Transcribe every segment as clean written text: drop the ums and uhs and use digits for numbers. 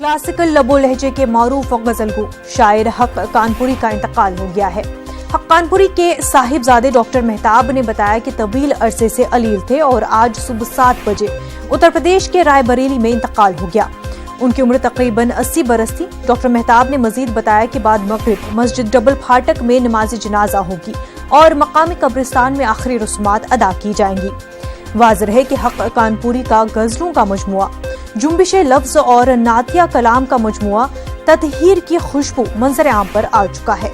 Classical लबो लहजे के मारूफ गजलगो शायर हक कानपुरी का इंतकाल हो गया है। हक कानपुरी के साहिबजादे डॉक्टर मेहताब ने बताया कि तवील अरसे से अलील थे और आज सुबह 7 बजे उत्तर प्रदेश के रायबरेली में इंतकाल हो गया। उनकी उम्र तकरीबन 80 बरस थी। डॉक्टर मेहताब ने मजीद बताया कि बाद मगरिब मस्जिद डबल फाटक में नमाज जनाजा होगी और मकामी कब्रिस्तान में आखिरी रस्मात अदा की जाएंगी। वाज़ेह है कि हक कानपुरी का गजलों का मजमुआ, जुम्बिशे लफ्ज और नातिया कलाम का मजमुआ ततहीर की खुशबू मंजर आम पर आ चुका है।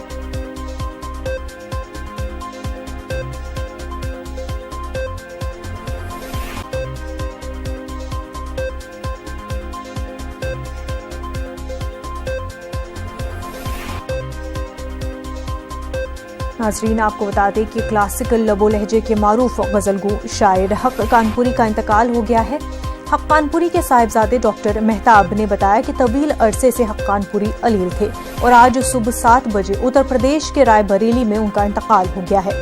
नाजरीन, आपको बता दें कि क्लासिकल लबो लहजे के मारूफ गजलगो शायर हक कानपुरी का इंतकाल हो गया है। हक कानपुरी के साहिबजादे डॉक्टर मेहताब ने बताया कि तवील अरसे से हक कानपुरी अलील थे और आज सुबह 7 बजे उत्तर प्रदेश के रायबरेली में उनका इंतकाल हो गया है।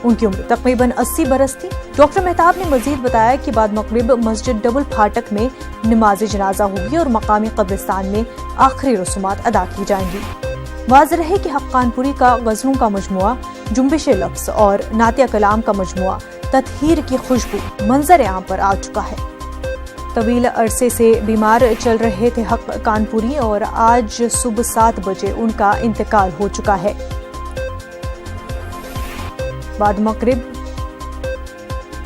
उनकी उम्र तकरीबन 80 बरस थी। डॉक्टर मेहताब ने मजीद बताया कि बाद मगरिब मस्जिद डबल फाटक में नमाज जनाजा होगी और मकामी कब्रिस्तान में आखिरी रस्मात अदा की जाएंगी। वाज़ेह है कि हक कानपुरी का गजलों का मजमुआ, जुम्बिशे लफ्ज और नातिया कलाम का मजमुआ ततहीर की खुशबू मंजर आम पर आ चुका है। तवील अरसे से बीमार चल रहे थे हक कानपुरी और आज सुबह 7 बजे उनका इंतकाल हो चुका है। बाद मगरिब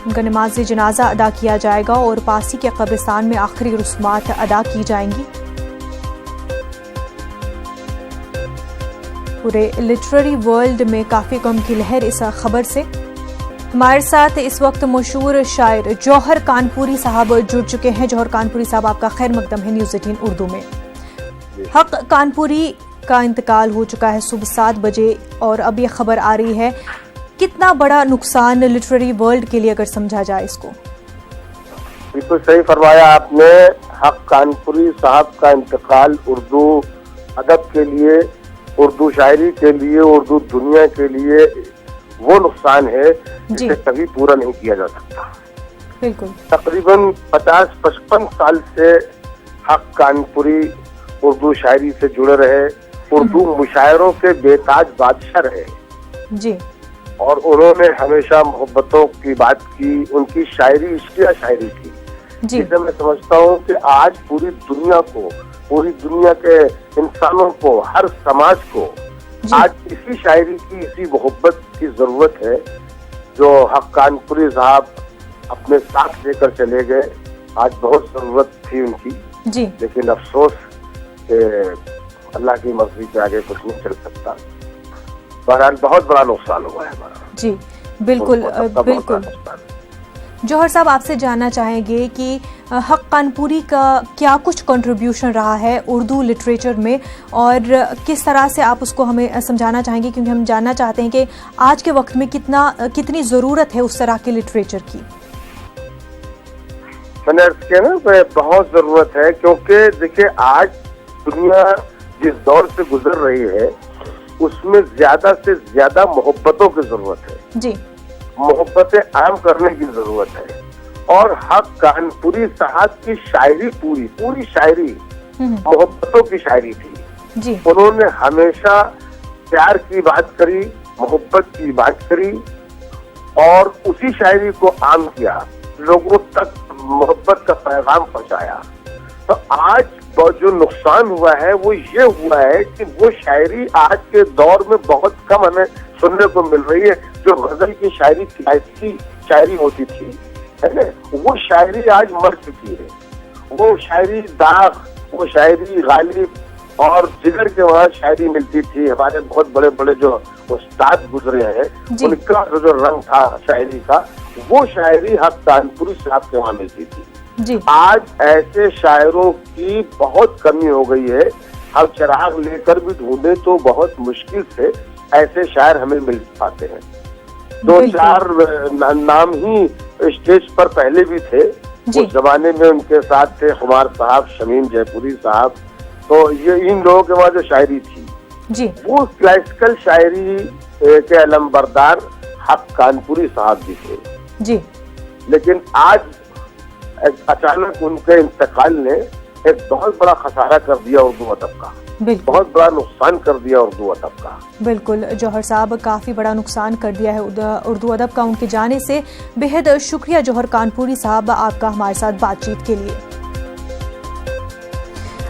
उनका नमाज जनाजा अदा किया जाएगा और पासी के कब्रिस्तान में आखिरी रस्मात अदा की जाएंगी। पूरे लिटरेरी वर्ल्ड में काफी गम की लहर इस खबर से। हमारे साथ इस वक्त मशहूर शायर जौहर कानपुरी साहब जुड़ चुके हैं। जौहर कानपुरी साहब, आपका खैर मकदम है न्यूज़ 18 उर्दू में। हक कानपुरी का इंतकाल हो चुका है सुबह 7 बजे और अब ये खबर आ रही है, कितना बड़ा नुकसान लिटरेरी वर्ल्ड के लिए अगर समझा जाए इसको? बिल्कुल सही फरमाया आपने। हक कानपुरी साहब का इंतकाल उर्दू अदब के लिए, उर्दू शायरी के लिए, उर्दू दुनिया के लिए वो नुकसान है जिसे कभी पूरा नहीं किया जा सकता। बिल्कुल। तकरीबन 50-55 साल से हक कानपुरी उर्दू शायरी से जुड़े रहे, उर्दू मुशायरों के बेताज बादशाह रहे जी। और उन्होंने हमेशा मोहब्बतों की बात की। उनकी शायरी इश्किया शायरी थी जिसे मैं समझता हूँ कि आज पूरी दुनिया को, पूरी दुनिया के इंसानों को, हर समाज को आज इसी शायरी की, इसी मोहब्बत की जरूरत है जो हक कानपुरी साहब अपने साथ लेकर चले गए। आज बहुत जरूरत थी उनकी जी। लेकिन अफसोस कि अल्लाह की मर्जी के आगे कुछ नहीं चल सकता। बहरहाल बहुत बड़ा नुकसान हुआ है हमारा। जी बिल्कुल बिल्कुल। जौहर साहब, आपसे जानना चाहेंगे कि हक कानपुरी का क्या कुछ कंट्रीब्यूशन रहा है उर्दू लिटरेचर में और किस तरह से आप उसको हमें समझाना चाहेंगे, क्योंकि हम जानना चाहते हैं कि आज के वक्त में कितनी ज़रूरत है उस तरह के लिटरेचर की। मैंने अर्ज किया ना, बहुत ज़रूरत है क्योंकि देखिए आज दुनिया जिस दौर से गुजर रही है उसमें ज्यादा से ज्यादा मोहब्बतों की जरूरत है जी। मोहब्बतें आम करने की जरूरत है और हक कानपुरी साहब की शायरी पूरी शायरी मोहब्बतों की शायरी थी जी। उन्होंने हमेशा प्यार की बात करी, मोहब्बत की बात करी और उसी शायरी को आम किया, लोगों तक मोहब्बत का पैगाम पहुंचाया। तो आज जो नुकसान हुआ है वो ये हुआ है कि वो शायरी आज के दौर में बहुत कम हमें सुनने को मिल रही है। जो गजल की शायरी की शायरी होती थी, है ना, वो शायरी आज मर चुकी है। वो शायरी दाग, वो शायरी गालिब और जिगर के वहाँ शायरी मिलती थी। हमारे बहुत बड़े बड़े जो उस्ताद गुजरे हैं उनका जो रंग था शायरी का, वो शायरी हक कानपुरी साहब के वहाँ मिलती थी जी। आज ऐसे शायरों की बहुत कमी हो गई है। हम चिराग लेकर भी ढूंढे तो बहुत मुश्किल से ऐसे शायर हमें मिल पाते हैं। 2-4 नाम ही स्टेज पर पहले भी थे उस जमाने में, उनके साथ थे खुमार साहब, शमीम जयपुरी साहब। तो ये इन लोगों के बाद जो शायरी थी जी, वो क्लासिकल शायरी के अलमबरदार हक कानपुरी साहब भी थे जी। लेकिन आज अचानक उनके इंतकाल ने एक बहुत बड़ा खसारा कर दिया उर्दू अदब का, बिल्कुल बहुत बड़ा नुकसान कर दिया उर्दू अदब का। बिल्कुल जौहर साहब, काफ़ी बड़ा नुकसान कर दिया है उर्दू अदब का उनके जाने से। बेहद शुक्रिया जौहर कानपुरी साहब आपका हमारे साथ बातचीत के लिए।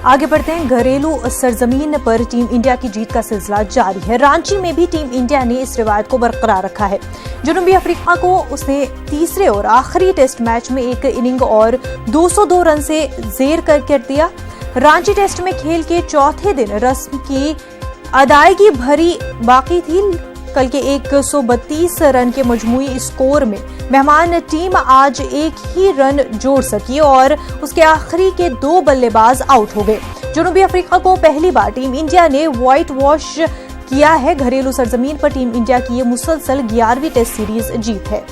आगे बढ़ते हैं। घरेलू सरजमीन पर टीम इंडिया की जीत का सिलसिला जारी है। रांची में भी टीम इंडिया ने इस रिवायत को बरकरार रखा है। जनूबी अफ्रीका को उसने तीसरे और आखिरी टेस्ट मैच में एक इनिंग और 202 रन से जेर कर दिया। रांची टेस्ट में खेल के चौथे दिन रस्म की अदायगी भरी बाकी थी। कल के 132 रन के मजमूई स्कोर में मेहमान टीम आज एक ही रन जोड़ सकी और उसके आखिरी के 2 बल्लेबाज आउट हो गए। जनूबी अफ्रीका को पहली बार टीम इंडिया ने व्हाइट वॉश किया है। घरेलू सरजमीन पर टीम इंडिया की ये मुसलसल 11वीं टेस्ट सीरीज जीत है।